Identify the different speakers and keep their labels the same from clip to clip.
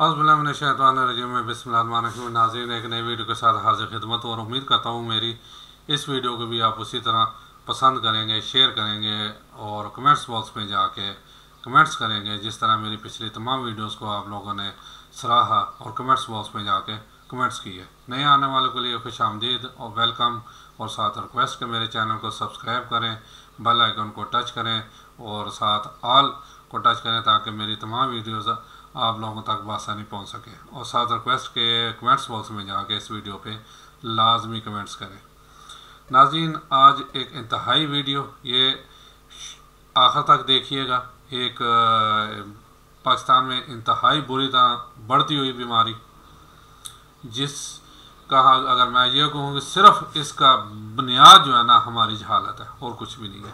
Speaker 1: औज़ुबिल्लाहिमिनश्शैतानिर्रजीम में बिस्मिल्लाहिर्रहमानिर्रहीम। नाज़रीन, एक नई वीडियो के साथ हाजिर खिदमत और उम्मीद करता हूँ मेरी इस वीडियो को भी आप उसी तरह पसंद करेंगे, शेयर करेंगे और कमेंट्स बॉक्स में जाके कमेंट्स करेंगे जिस तरह मेरी पिछली तमाम वीडियोस को आप लोगों ने सराहा और कमेंट्स बॉक्स में जाके कमेंट्स किए। नए आने वालों के लिए खुश आमदीद और वेलकम, और साथ रिक्वेस्ट के मेरे चैनल को सब्सक्राइब करें, बेल आइकन को टच करें और साथ ऑल को टच करें ताकि मेरी तमाम वीडियोस आप लोगों तक बआसानी पहुंच सके। और साथ रिक्वेस्ट के कमेंट्स बॉक्स में जाके इस वीडियो पे लाजमी कमेंट्स करें। नाज़रीन, आज एक इंतहाई वीडियो, ये आखिर तक देखिएगा। एक पाकिस्तान में इंतहाई बुरी तरह बढ़ती हुई बीमारी, जिसका अगर मैं ये कहूँ कि सिर्फ इसका बुनियाद जो है ना हमारी जहालत है और कुछ भी नहीं है।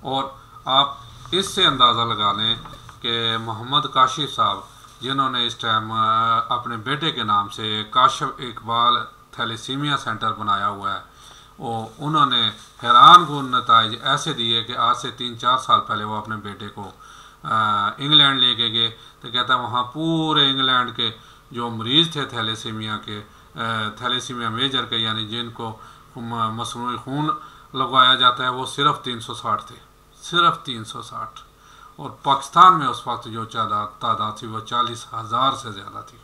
Speaker 1: और आप इससे अंदाज़ा लगा लें कि मोहम्मद काशिफ साहब, जिन्होंने इस टाइम अपने बेटे के नाम से काशिफ इकबाल थैलेसीमिया सेंटर बनाया हुआ है, उन्होंने हैरान कुन नताइज ऐसे दिए कि आज से 3-4 साल पहले वो अपने बेटे को इंग्लैंड लेके गए तो कहता है वहाँ पूरे इंग्लैंड के जो मरीज़ थे थैलेसीमिया के, थैलेसीमिया मेजर के, यानी जिनको मसनूई खून लगवाया जाता है, वो सिर्फ 360 थे, सिर्फ 360। और पाकिस्तान में उस वक्त जो तादाद थी वो 40,000 से ज़्यादा थी।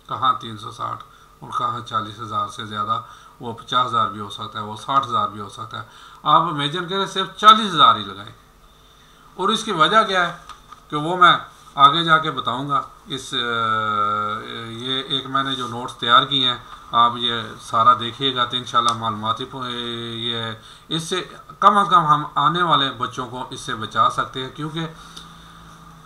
Speaker 1: कहाँ 360 और कहाँ 40,000 से ज़्यादा। वो 50,000 भी हो सकता है, वो 60,000 भी हो सकता है। आप इमेजिन करें सिर्फ 40,000 ही लगाए। और इसकी वजह क्या है कि वो मैं आगे जाके बताऊंगा। ये एक मैंने जो नोट्स तैयार किए हैं, आप ये सारा देखिएगा तो इंशाल्लाह मालूमाती ये इससे कम अज़ कम हम आने वाले बच्चों को इससे बचा सकते हैं। क्योंकि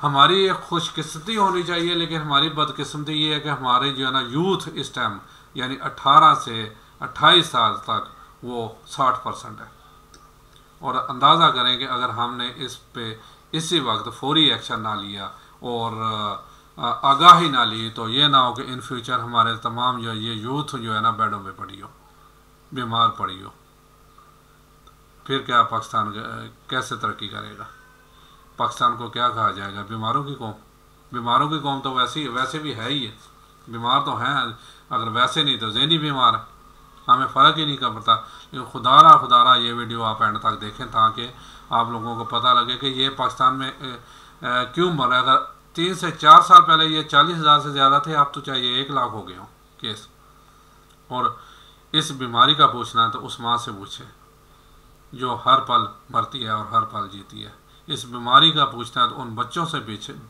Speaker 1: हमारी एक खुशकिस्मती होनी चाहिए, लेकिन हमारी बदकिस्मती ये है कि हमारे जो है ना यूथ इस टाइम यानी 18 से 28 साल तक वो 60% है। और अंदाज़ा करें कि अगर हमने इस पे इसी वक्त फौरी एक्शन ना लिया और आगाही ना ली तो ये ना हो कि इन फ्यूचर हमारे तमाम जो ये यूथ जो है ना बेडों में पड़ी हो, बीमार पड़ी हो। फिर क्या पाकिस्तान कैसे तरक्की करेगा? पाकिस्तान को क्या कहा जाएगा? बीमारों की कौम। बीमारों की कौम तो वैसे भी है ही है, बीमार तो हैं, अगर वैसे नहीं तो ज़हनी बीमार है। हमें फ़र्क ही नहीं पड़ता। लेकिन खुदारा ये वीडियो आप एंड तक देखें ताकि आप लोगों को पता लगे कि ये पाकिस्तान में क्यों मर रहा है। अगर 3 से 4 साल पहले ये 40,000 से ज़्यादा थे, अब तो चाहिए 1 लाख हो गए हों केस। और इस बीमारी का पूछना है तो उस माँ से पूछे जो हर पल मरती है और हर पल जीती है। इस बीमारी का पूछना है तो उन बच्चों से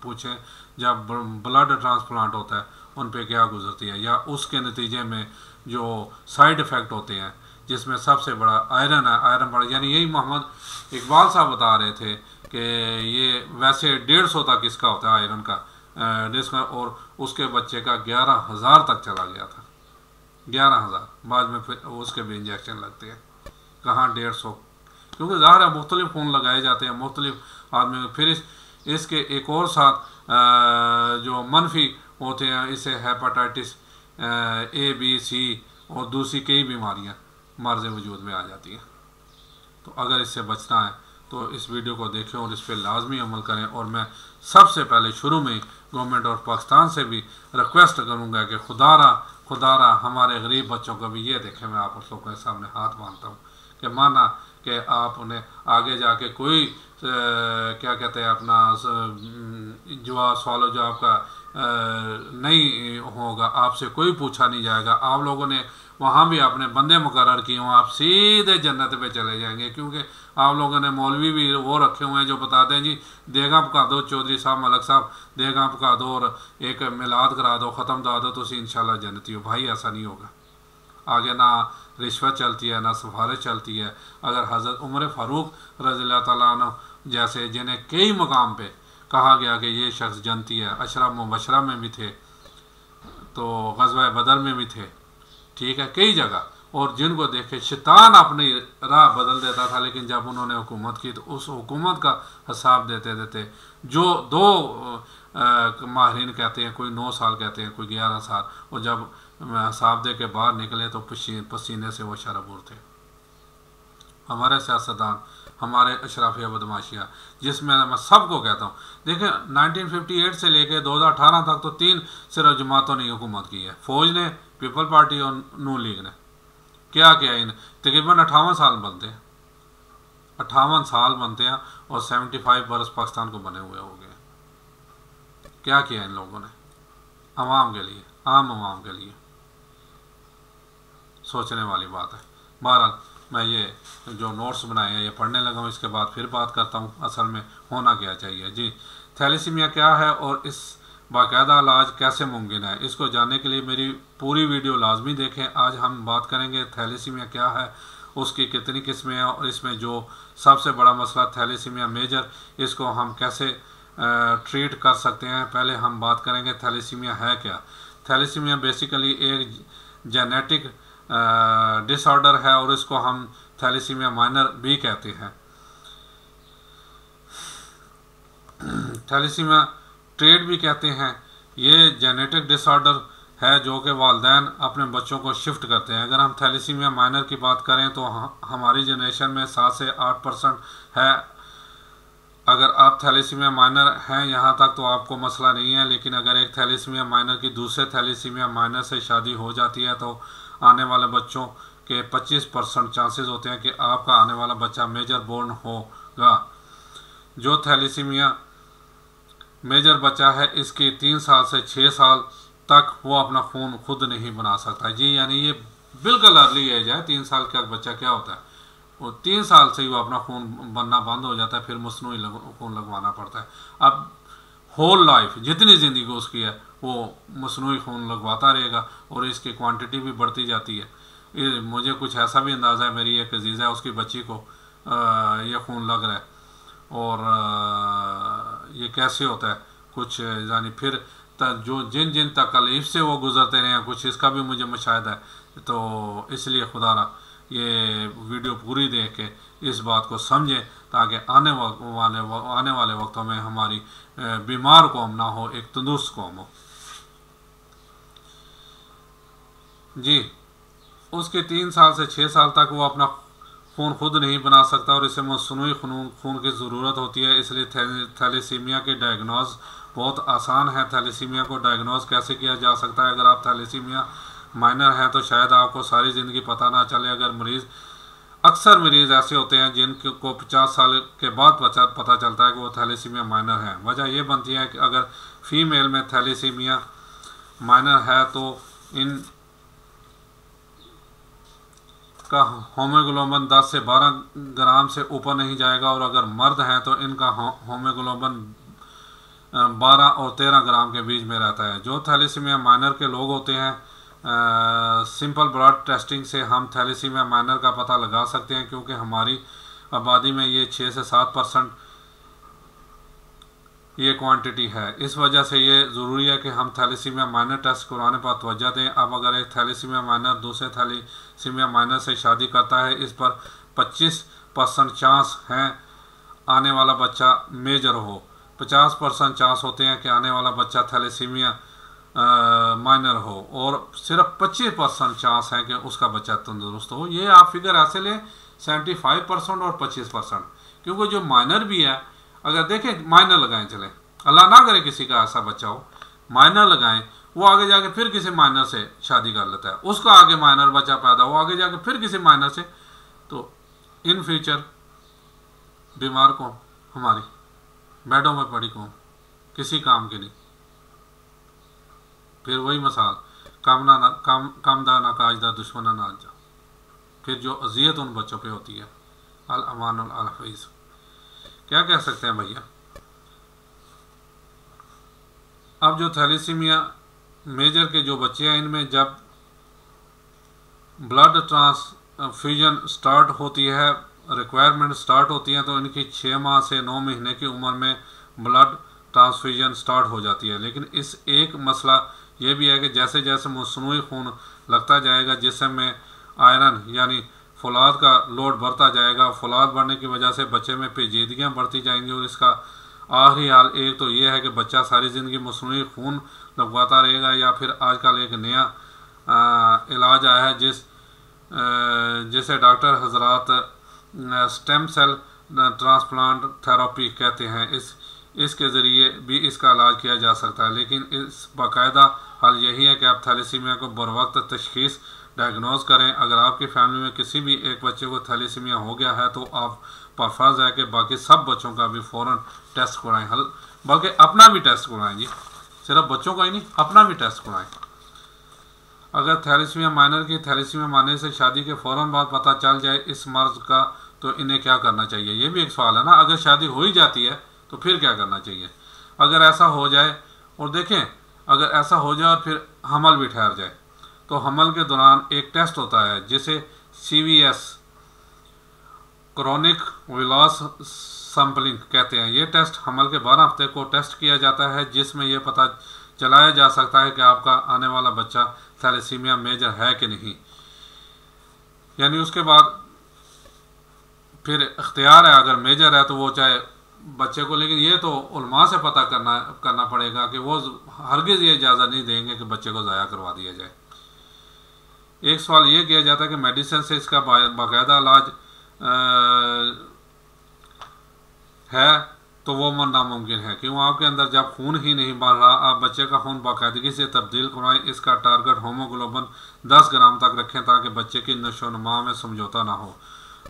Speaker 1: पूछें जब ब्लड ट्रांसप्लांट होता है उन पे क्या गुजरती है, या उसके नतीजे में जो साइड इफ़ेक्ट होते हैं, जिसमें सबसे बड़ा आयरन है। आयरन बड़ा यानी यही मोहम्मद इकबाल साहब बता रहे थे कि ये वैसे 150 तक इसका होता है आयरन का रिस्क, और उसके बच्चे का 11,000 तक चला गया था। 11,000 बाद में फिर उसके भी इंजेक्शन लगते हैं। कहाँ 150, क्योंकि ज़ाहिर है मुख्तलिफ खून लगाए जाते हैं मुख्तलिफ आदमी। फिर इसके एक और साथ जो मनफी होते हैं, इससे हेपाटाइटिस A, B, C और दूसरी कई बीमारियां मर्ज़ वजूद में आ जाती हैं। तो अगर इससे बचना है तो इस वीडियो को देखें और इस पर लाजमी अमल करें। और मैं सबसे पहले शुरू में गवर्नमेंट और पाकिस्तान से भी रिक्वेस्ट करूँगा कि खुदारा हमारे गरीब बच्चों को भी ये देखें। मैं आप लोगों के सामने हाथ बांधता हूँ कि माना कि आप उन्हें आगे जाके कोई क्या कहते हैं अपना जवाब सवालों जो आपका नहीं होगा, आपसे कोई पूछा नहीं जाएगा। आप लोगों ने वहाँ भी अपने बंदे मुकर्रर किए हों, आप सीधे जन्नत पे चले जाएंगे। क्योंकि आप लोगों ने मौलवी भी वो रखे हुए हैं जो बताते हैं जी देगा पका दो, चौधरी साहब मलक साहब देगा पका दो और एक मिलाद करा दो, ख़त्म करा दो, तो इंशाल्लाह जन्नती हो। भाई ऐसा नहीं होगा। आगे ना रिश्वत चलती है, ना सिफारिश चलती है। अगर हज़रत उमर फ़ारूक रज़ियल्लाहु तआला अन्हु जैसे जिन्हें कई मकाम पे कहा गया कि ये शख्स जनती है, अशरा मुबशरा में भी थे, तो ग़ज़वा बदर में भी थे, ठीक है, कई जगह। और जिनको देखे शैतान अपनी राह बदल देता था, लेकिन जब उन्होंने हुकूमत की तो उस हुकूमत का हिसाब देते देते जो 2 माहिरीन कहते हैं, कोई 9 साल कहते हैं, कोई 11 साल, और जब हिसाब दे के बाहर निकले तो पसीने से वो शरबूर थे। हमारे सियासतदान हमारे अशराफिया बदमाशियाँ, जिसमें मैं सबको कहता हूँ। देखिए 1958 से लेकर 2018 तक तो 3 सिर्फ जमातों ने हुकूमत की है, फौज ने, पीपल पार्टी और नून लीग ने। क्या किया इन तकरीबन 58 साल बनते हैं, 58 साल बनते हैं और 75 बरस पाकिस्तान को बने हुए हो गए। क्या किया इन लोगों ने अवाम के लिए, आम अवाम के लिए? सोचने वाली बात है। बहरहाल मैं ये जो नोट्स बनाए हैं ये पढ़ने लगा हूँ, इसके बाद फिर बात करता हूँ असल में होना क्या चाहिए। जी, थैलेसीमिया क्या है और इस बाकायदा इलाज कैसे मुमकिन है, इसको जानने के लिए मेरी पूरी वीडियो लाजमी देखें। आज हम बात करेंगे थैलेसीमिया क्या है, उसकी कितनी किस्में हैं और इसमें जो सबसे बड़ा मसला थैलेसीमिया मेजर, इसको हम कैसे ट्रीट कर सकते हैं। पहले हम बात करेंगे थैलेसीमिया है क्या। थैलेसीमिया बेसिकली एक जेनेटिक डिसऑर्डर है और इसको हम थैलेसीमिया माइनर भी कहते हैं। थैलेसीमिया ट्रेड भी कहते हैं। ये जेनेटिक डिसऑर्डर है जो कि वालिदैन अपने बच्चों को शिफ्ट करते हैं। अगर हम थैलेसीमिया माइनर की बात करें तो हमारी जनरेशन में 7 से 8% है। अगर आप थैलेसीमिया माइनर हैं यहाँ तक तो आपको मसला नहीं है, लेकिन अगर एक थैलेसीमिया माइनर की दूसरे थैलेसीमिया माइनर से शादी हो जाती है तो आने वाले बच्चों के 25% चांसेस होते हैं कि आपका आने वाला बच्चा मेजर बोर्न होगा। जो थैलेसीमिया मेजर बच्चा है इसकी 3 साल से 6 साल तक वो अपना खून खुद नहीं बना सकता। जी, यानी ये बिल्कुल अर्ली एज है। 3 साल का बच्चा क्या होता है, वो 3 साल से ही वो अपना खून बनना बंद हो जाता है, फिर मसनूई खून लगवाना पड़ता है। अब होल लाइफ जितनी ज़िंदगी उसकी है वो मसनूई खून लगवाता रहेगा और इसकी क्वांटिटी भी बढ़ती जाती है। मुझे कुछ ऐसा भी अंदाज़ा है, मेरी एक अजीज़ा है उसकी बच्ची को ये खून लग रहा है और ये कैसे होता है कुछ यानी फिर जो जिन जिन तकलीफ से वो गुजरते रहे हैं कुछ इसका भी मुझे मुशाहिदा है। तो इसलिए खुदारा ये वीडियो पूरी देख के इस बात को समझें ताकि आने वाले वक्तों में हमारी बीमार कौम ना हो, एक तंदुरुस्त कौम हो। जी, उसके 3 साल से 6 साल तक वो अपना खून खुद नहीं बना सकता और इसे मसनूई खून की ज़रूरत होती है। इसलिए थैलेसीमिया के डायग्नोज बहुत आसान है। थैलेसीमिया को डायग्नोज कैसे किया जा सकता है? अगर आप थैलेसीमिया माइनर हैं तो शायद आपको सारी ज़िंदगी पता ना चले। अगर अक्सर मरीज़ ऐसे होते हैं जिनको 50 साल के बाद पता चलता है कि वो थैलेसीमिया माइनर है। वजह यह बनती है कि अगर फीमेल में थैलेसीमिया माइनर है तो इन का होमोग्लोबिन 10 से 12 ग्राम से ऊपर नहीं जाएगा और अगर मर्द हैं तो इनका होमोग्लोबिन 12 और 13 ग्राम के बीच में रहता है। जो थैलेसीमिया माइनर के लोग होते हैं, सिंपल ब्लड टेस्टिंग से हम थैलेसीमिया माइनर का पता लगा सकते हैं, क्योंकि हमारी आबादी में ये 6 से 7% ये क्वांटिटी है। इस वजह से ये ज़रूरी है कि हम थैलेसीमिया माइनर टेस्ट करवाने पर तवज्जो दें। अब अगर एक थैलेसीमिया माइनर दूसरे थैलेसीमिया माइनर से शादी करता है, इस पर 25% चांस हैं आने वाला बच्चा मेजर हो, 50% चांस होते हैं कि आने वाला बच्चा थैलेसीमिया माइनर हो और सिर्फ 25% चांस है कि उसका बच्चा तंदुरुस्त हो। ये आप फिगर ऐसे लें 75% और 25%, क्योंकि जो माइनर भी है, अगर देखें माइनर लगाएं, चलें अल्लाह ना करे किसी का ऐसा बच्चा हो, माइनर लगाएं, वो आगे जाके फिर किसी माइनर से शादी कर लेता है, उसका आगे माइनर बच्चा पैदा हो, आगे जाके फिर किसी माइनर से, तो इन फ्यूचर बीमार को हमारी बेडों में पड़ी को किसी काम की नहीं। फिर वही मसाल कामदा ना काजदा दुश्मना ना जा, फिर जो अजियत उन बच्चों पे होती है। अल अमान अल हफीज़ क्या कह सकते हैं भैया। अब जो थैलेसीमिया मेजर के जो बच्चे हैं, इनमें जब ब्लड ट्रांसफ्यूजन स्टार्ट होती है, रिक्वायरमेंट स्टार्ट होती है, तो इनकी 6 माह से 9 महीने की उम्र में ब्लड ट्रांसफ्यूजन स्टार्ट हो जाती है। लेकिन इस एक मसला ये भी है कि जैसे जैसे मसनूई खून लगता जाएगा, जिसम में आयरन यानी फौलाद का लोड बढ़ता जाएगा, फौलाद बढ़ने की वजह से बच्चे में पेचीदगियाँ बढ़ती जाएंगी और इसका आखिरी हाल एक तो ये है कि बच्चा सारी ज़िंदगी मसनूई खून लगवाता रहेगा, या फिर आजकल एक नया इलाज आया है जिसे डॉक्टर हजरात स्टेम सेल ट्रांसप्लांट थेरेपी कहते हैं, इसके ज़रिए भी इसका इलाज किया जा सकता है। लेकिन इस बाकायदा हल यही है कि आप थैलेसीमिया को बरवक्त तशखीस डायग्नोज करें। अगर आपकी फैमिली में किसी भी एक बच्चे को थैलेसीमिया हो गया है तो आप पर फर्ज है कि बाकी सब बच्चों का भी फ़ौरन टेस्ट कराएं, बल्कि अपना भी टेस्ट कराएं जी, सिर्फ बच्चों का ही नहीं, अपना भी टेस्ट कराएं। अगर थैलेसीमिया माइनर की थैलेसीमिया मानने से शादी के फ़ौरन बाद पता चल जाए इस मर्ज़ का, तो इन्हें क्या करना चाहिए? ये भी एक सवाल है ना। अगर शादी हो ही जाती है तो फिर क्या करना चाहिए? अगर ऐसा हो जाए, और देखें अगर ऐसा हो जाए और फिर हमल भी ठहर जाए, तो हमल के दौरान एक टेस्ट होता है जिसे CVS क्रोनिक विलास सैम्पलिंग कहते हैं। ये टेस्ट हमल के 12 हफ्ते को टेस्ट किया जाता है, जिसमें यह पता चलाया जा सकता है कि आपका आने वाला बच्चा थैलेसीमिया मेजर है कि नहीं। यानी उसके बाद फिर इख्तियार है, अगर मेजर है तो वो चाहे बच्चे को, लेकिन ये तो उलमा से पता करना पड़ेगा कि वो हरगिज़ ये इजाज़त नहीं देंगे कि बच्चे को ज़ाया करवा दिया जाए। एक सवाल ये किया जाता है कि मेडिसिन से इसका बाकायदा इलाज है तो वो नामुमकिन है, क्यों? आपके अंदर जब खून ही नहीं बढ़ रहा, आप बच्चे का खून बाकायदगी से तब्दील करवाएं। इसका टारगेट होमोग्लोबिन 10 ग्राम तक रखें ताकि बच्चे की नशोनुमा में समझौता ना हो।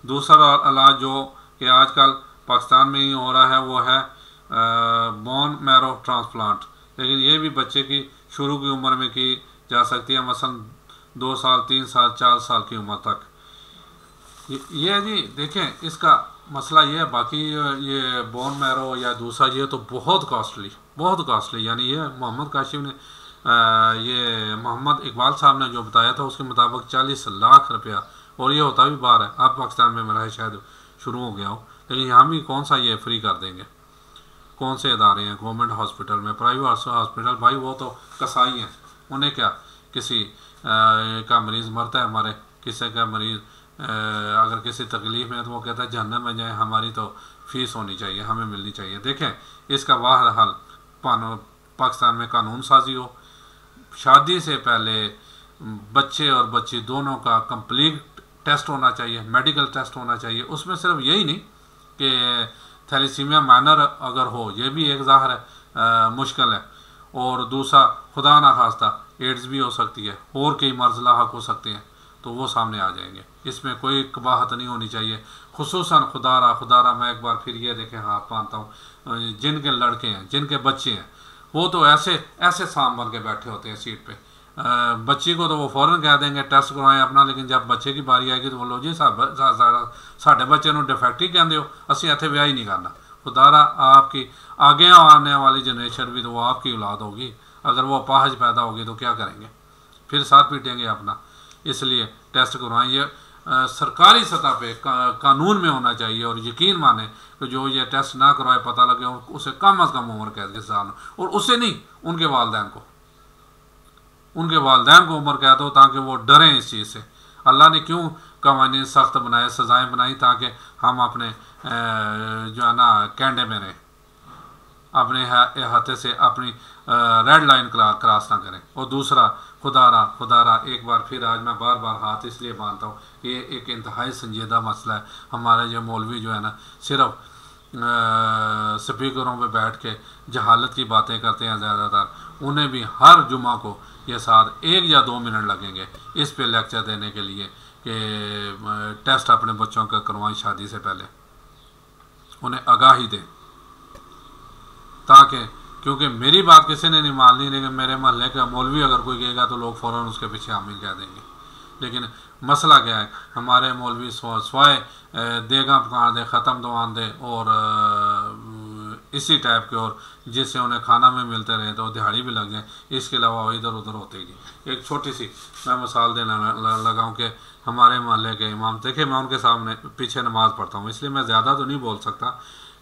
Speaker 1: दूसरा इलाज जो कि आजकल पाकिस्तान में ही हो रहा है वो है बोन मैरो ट्रांसप्लांट, लेकिन ये भी बच्चे की शुरू की उम्र में की जा सकती है, मसलन 2 साल, 3 साल, 4 साल की उम्र तक। ये जी देखें, इसका मसला ये है। बाकी ये बोन मैरो या दूसरा ये तो बहुत कॉस्टली, यानी ये मोहम्मद काशिफ ने ये मोहम्मद इकबाल साहब ने जो बताया था उसके मुताबिक 40 लाख रुपया, और ये होता भी बाहर है। अब पाकिस्तान में मेरा शायद शुरू हो गया हो, लेकिन यहाँ भी कौन सा ये फ्री कर देंगे? कौन से इदारे हैं गवर्नमेंट हॉस्पिटल में, प्राइवेट हॉस्पिटल? भाई वो तो कसाई हैं, उन्हें क्या, किसी का मरीज़ मरता है, हमारे किसी का मरीज़ अगर किसी तकलीफ़ में है तो वो कहता है जहन्नम में जाए, हमारी तो फ़ीस होनी चाहिए, हमें मिलनी चाहिए। देखें, इसका वाहिद हल पाकिस्तान में कानून साजी हो। शादी से पहले बच्चे और बच्ची दोनों का कंप्लीट टेस्ट होना चाहिए, मेडिकल टेस्ट होना चाहिए। उसमें सिर्फ यही नहीं कि थैलेसीमिया माइनर अगर हो, ये भी एक ज़ाहिर है मुश्किल है, और दूसरा खुदा ना खास्ता एड्स भी हो सकती है, और कई मर्ज़ लाहक हो सकते हैं, तो वो सामने आ जाएंगे। इसमें कोई कबाहत नहीं होनी चाहिए। खुसूसन खुदारा मैं एक बार फिर ये देखें, हाँ मानता हूँ, जिनके लड़के हैं, जिनके बच्चे हैं, वो तो ऐसे साम बन के बैठे होते हैं सीट पे। बच्ची को तो वो फ़ौरन कह देंगे टेस्ट करवाएं अपना, लेकिन जब बच्चे की बारी आएगी तो बोलो जी साढ़े बच्चे को डिफेक्ट ही कहते हो, असी इत्थे ब्याह ही नहीं करना। खुदारा आपकी आगे आने वाली जनरेशन भी तो वो आपकी औलाद होगी, अगर वो अपाहज पैदा होगी तो क्या करेंगे? फिर साथ पीटेंगे अपना। इसलिए टेस्ट करवाएं। ये सरकारी सतह पे कानून में होना चाहिए, और यकीन माने कि जो ये टेस्ट ना करवाए पता लगे उसे कम अज़ कम उम्र कैद के साथ, और उसे नहीं उनके वालिदैन को उम्र कैद हो, ताकि वो डरें इस चीज़ से। अल्लाह ने क्यों कवानीन सख्त बनाए, सज़ाएँ बनाई, ताकि हम अपने जो है ना कैंडे में रहें, अपने हाथे से अपनी रेड लाइन क्रॉस ना करें। और दूसरा खुदारा एक बार फिर, आज मैं बार बार हाथ इसलिए बांधता हूँ कि ये एक इंतहाई संजीदा मसला है। हमारे जो मौलवी जो है ना सिर्फ स्पीकरों पे बैठ के जहालत की बातें करते हैं ज़्यादातर, उन्हें भी हर जुमा को ये साथ 1 या 2 मिनट लगेंगे इस पे लेक्चर देने के लिए कि टेस्ट अपने बच्चों का करवाएं शादी से पहले, उन्हें आगाही दें, ताकि, क्योंकि मेरी बात किसी ने नहीं माननी, लेकिन मेरे मोहल्ले का मौलवी अगर कोई कहेगा तो लोग फ़ौरन उसके पीछे आमीन कह देंगे। लेकिन मसला क्या है, हमारे मौलवी स्वाए देगा पकान दे, ख़त्म दुआन दे, और इसी टाइप के, और जिससे उन्हें खाना में मिलते रहे तो दिहाड़ी भी लग जाए, इसके अलावा इधर उधर होते ही। एक छोटी सी मैं मिसाल देना लगाऊँ कि हमारे मोहल्ले के इमाम, देखिए मैं उनके सामने पीछे नमाज़ पढ़ता हूँ, इसलिए मैं ज़्यादा तो नहीं बोल सकता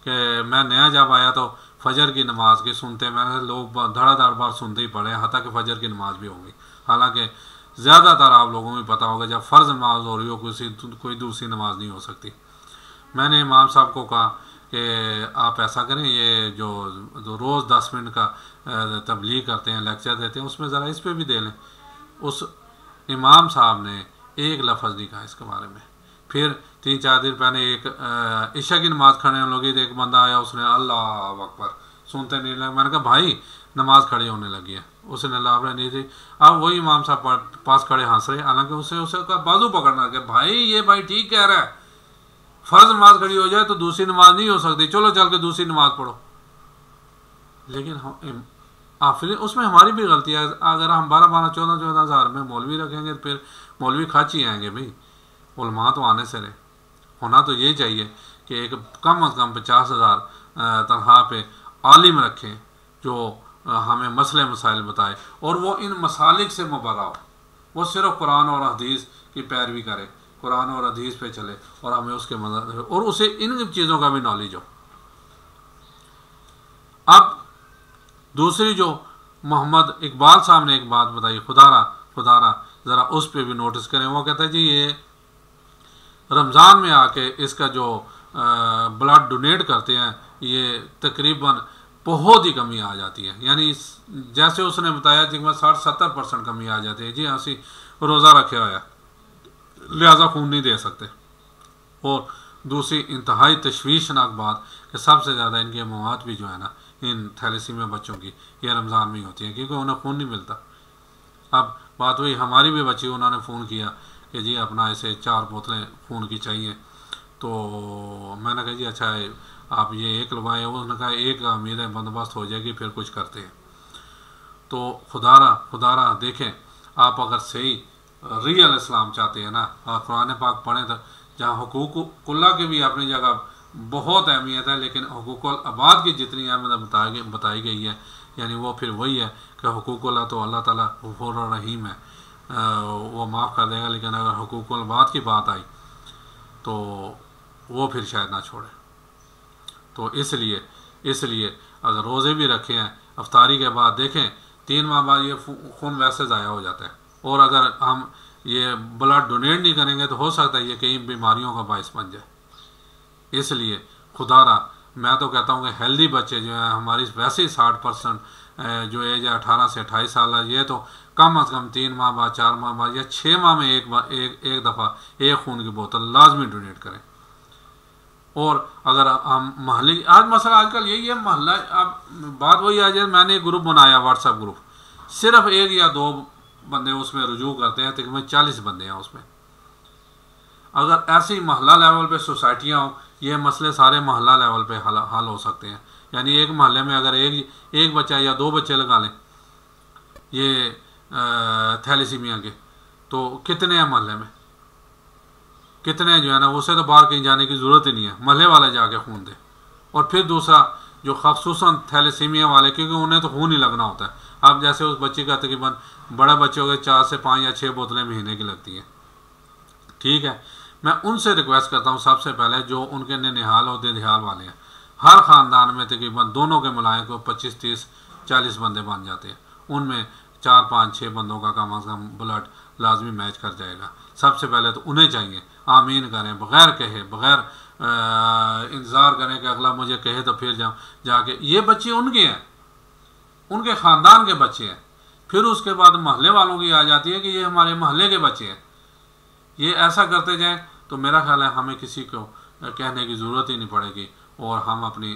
Speaker 1: कि मैं नया जब आया तो फजर की नमाज की सुनते, मैंने लोग धड़ाधड़ बार सुनते ही पड़े, यहाँ तक कि फजर की नमाज भी होगी। हालांकि ज़्यादातर आप लोगों को पता होगा जब फ़र्ज़ नमाज हो रही हो कोई दूसरी नमाज नहीं हो सकती। मैंने इमाम साहब को कहा कि आप ऐसा करें, ये जो रोज़ 10 मिनट का तबलीग करते हैं, लेक्चर देते हैं, उसमें ज़रा इस पर भी दे लें। उस इमाम साहब ने एक लफ्ज़ नहीं कहा इसके बारे में, फिर 3-4 दिन पहले एक ईशा की नमाज़ खड़े होने लगी तो एक बंदा आया, उसने अल्लाह अकबर सुनते नहीं लगा। मैंने कहा भाई नमाज खड़ी होने लगी है, उसने लाभ नहीं थी। अब वही इमाम साहब पास खड़े हंस रहे, हालांकि उसे का बाजू पकड़ना कि भाई ये भाई ठीक कह रहा है, फ़र्ज नमाज खड़ी हो जाए तो दूसरी नमाज नहीं हो सकती, चलो चल के दूसरी नमाज पढ़ो। लेकिन हम फिर उसमें हमारी भी गलती है। अगर हम 12-12, 14-14 हज़ार में मौलवी रखेंगे तो फिर मौलवी खाची आएंगे भाई, उलमा तो आने से रहे। होना तो ये चाहिए कि एक कम अज़ कम 50,000 तनख्वाह पे आलिम रखें जो हमें मसले मसाइल बताए, और वो इन मसालिक से मुबर्रा हो, वो सिर्फ कुरान और हदीस की पैरवी करे, कुरान और हदीस पे चले और हमें उसके मदद, और उसे इन चीज़ों का भी नॉलेज हो। अब दूसरी जो मोहम्मद इकबाल साहब ने एक बात बताई, खुदारा ज़रा उस पर भी नोटिस करें। वो कहता है जी ये रमज़ान में आके इसका जो ब्लड डोनेट करते हैं ये तकरीबन बहुत ही कमी आ जाती है, यानी जैसे उसने बताया कि 60-70% कमी आ जाती है। जी हाँ, रोज़ा रखे हुआ है लिहाजा खून नहीं दे सकते। और दूसरी इंतहाई तशवीशनाक बात कि सबसे ज़्यादा इनकी मौत भी जो है ना इन थैलेसीमिया बच्चों की ये रमज़ान में होती है, क्योंकि उन्हें खून नहीं मिलता। अब बात हुई हमारी भी बच्ची, उन्होंने फ़ोन किया कि जी अपना ऐसे 4 बोतलें खून की चाहिए, तो मैंने कहा जी अच्छा है आप ये एक लगवाएं। उसने कहा एक उम्मीद है बंदोबस्त हो जाएगी, फिर कुछ करते हैं। तो खुदारा देखें, आप अगर सही रियल इस्लाम चाहते हैं ना, और कुरान पाक पढ़ें तो जहाँ हुकूकुल्लाह की भी अपनी जगह बहुत अहमियत है, लेकिन हुकूकुल अबाद की जितनी अहमियत बताई गई है, यानी वो फिर वही है कि हुकूकुल्लाह तो अल्लाह ताला गफूर रहीम है, वो माफ़ कर देगा, लेकिन अगर हुकूकुल अबाद की बात आई तो वो फिर शायद ना छोड़े। तो इसलिए अगर रोज़े भी रखे हैं, अफ्तारी के बाद देखें 3 माह बाद ये खून वैसे ज़ाया हो जाता है, और अगर हम ये ब्लड डोनेट नहीं करेंगे तो हो सकता है ये कई बीमारियों का बायस बन जाए। इसलिए खुदारा मैं तो कहता हूँ कि हेल्दी बच्चे जो हैं हमारी वैसे ही 60% जो एज है 18 से 28 साल है, ये तो कम अज़ कम 3 माह बाद, 4 माह बाद या 6 माह में एक दफ़ा एक खून की बोतल लाजमी डोनेट करें। और अगर हम महल्ले आज मसला आजकल यही है, महल्ला अब बात वही आ जाए, मैंने एक ग्रुप बनाया व्हाट्सएप ग्रुप, सिर्फ 1 या 2 बंदे उसमें रुजू करते हैं, तकरीबन 40 बंदे हैं उसमें। अगर ऐसी महल्ला लेवल पे सोसाइटियाँ हों, ये मसले सारे महल्ला लेवल पे हल हो सकते हैं। यानी एक महल्ले में अगर एक बच्चा या 2 बच्चे लगा लें ये थैलेसीमिया के, तो कितने हैं महल्ले में, कितने जो है ना, उसे तो बाहर कहीं जाने की ज़रूरत ही नहीं है, महल्ले वाले जाके खून दे। और फिर दूसरा जो ख़ुसूसन थैलेसीमिया वाले, क्योंकि उन्हें तो खून ही लगना होता है। अब जैसे उस बच्चे का तकरीबन बड़े बच्चे हो गए 4 से 5 या 6 बोतलें महीने की लगती हैं, ठीक है। मैं उनसे रिक्वेस्ट करता हूँ सबसे पहले जो उनके निहाल और दिहाल वाले हैं, हर ख़ानदान में तकरीबन दोनों के मिलाएँ को 25, 30, 40 बंदे बन जाते हैं, उनमें 4, 5, 6 बंदों का कम अज़ कम ब्लड लाजमी मैच कर जाएगा। सबसे पहले तो उन्हें चाहिए आमीन करें, बग़ैर कहे, बग़ैर इंतज़ार करें कि अगला मुझे कहे तो फिर जाके ये बच्चे उनके हैं, उनके ख़ानदान के बच्चे हैं। फिर उसके बाद महल्ले वालों की आ जाती है कि ये हमारे महल्ले के बच्चे हैं। ये ऐसा करते जाएं तो मेरा ख्याल है हमें किसी को कहने की ज़रूरत ही नहीं पड़ेगी, और हम अपनी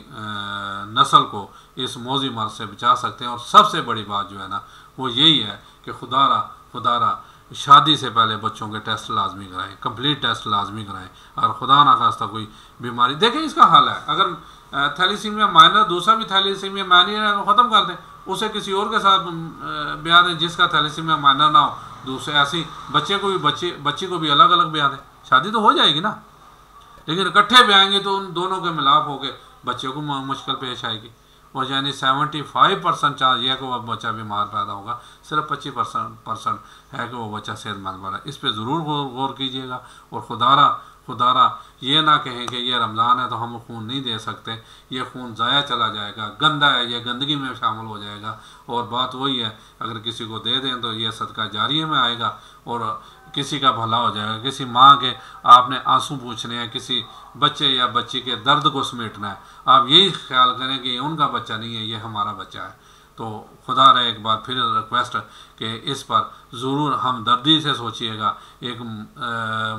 Speaker 1: नस्ल को इस मौजी मर्ज से बचा सकते हैं। और सबसे बड़ी बात जो है ना वो यही है कि खुदारा शादी से पहले बच्चों के टेस्ट लाजमी कराएं, कंप्लीट टेस्ट लाजमी कराएं। और खुदा ना खास्ता कोई बीमारी देखें, इसका हल है, अगर थैलेसीमिया माइनर, दूसरा भी थैलेसीमिया माइनर है ख़त्म कर दें, उसे किसी और के साथ ब्याह दें जिसका थैलेसीमिया माइनर ना हो, दूसरे ऐसी बच्ची को भी अलग अलग ब्याह दें, शादी तो हो जाएगी ना। लेकिन इकट्ठे ब्याएंगे तो उन दोनों के मिलाप होकर बच्चे को मुश्किल पेश आएगी। और यानी 75% चांस यह कि वह बच्चा बीमार पैदा होगा, सिर्फ 25% है कि वो बच्चा सेहतमंद बना। इस पर ज़रूर गौर कीजिएगा। और खुदारा ये ना कहें कि ये रमज़ान है तो हम खून नहीं दे सकते, ये खून ज़ाया चला जाएगा, गंदा है, ये गंदगी में शामिल हो जाएगा। और बात वही है, अगर किसी को दे दें तो ये सदका जारिया में आएगा और किसी का भला हो जाएगा। किसी माँ के आपने आंसू पूछने हैं, किसी बच्चे या बच्ची के दर्द को समेटना है, आप यही ख्याल करें कि ये उनका बच्चा नहीं है, ये हमारा बच्चा है। तो खुदा रहे एक बार फिर रिक्वेस्ट कि इस पर ज़रूर हमदर्दी से सोचिएगा, एक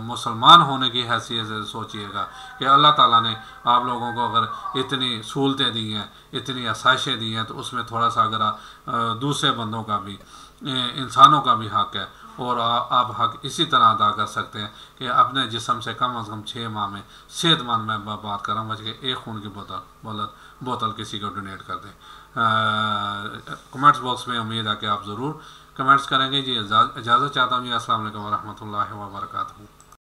Speaker 1: मुसलमान होने की हैसियत से सोचिएगा कि अल्लाह ताला ने आप लोगों को अगर इतनी सहूलतें दी हैं, इतनी आसाइशें दी हैं, तो उसमें थोड़ा सा अगर दूसरे बंदों का भी, इंसानों का भी हक़ है, और आप हक़ इसी तरह अदा कर सकते हैं कि अपने जिस्म से कम 6 माह में सेहतमंद, मैं बात कर रहा हूँ, कि एक खून की बोतल किसी को डोनेट कर दें। कमेंट्स बॉक्स में उम्मीद है कि आप ज़रूर कमेंट्स करेंगे जी। इजाज़त चाहता हूँ जी। अस्सलाम वालेकुम व रहमतुल्लाहि व बरकातहू।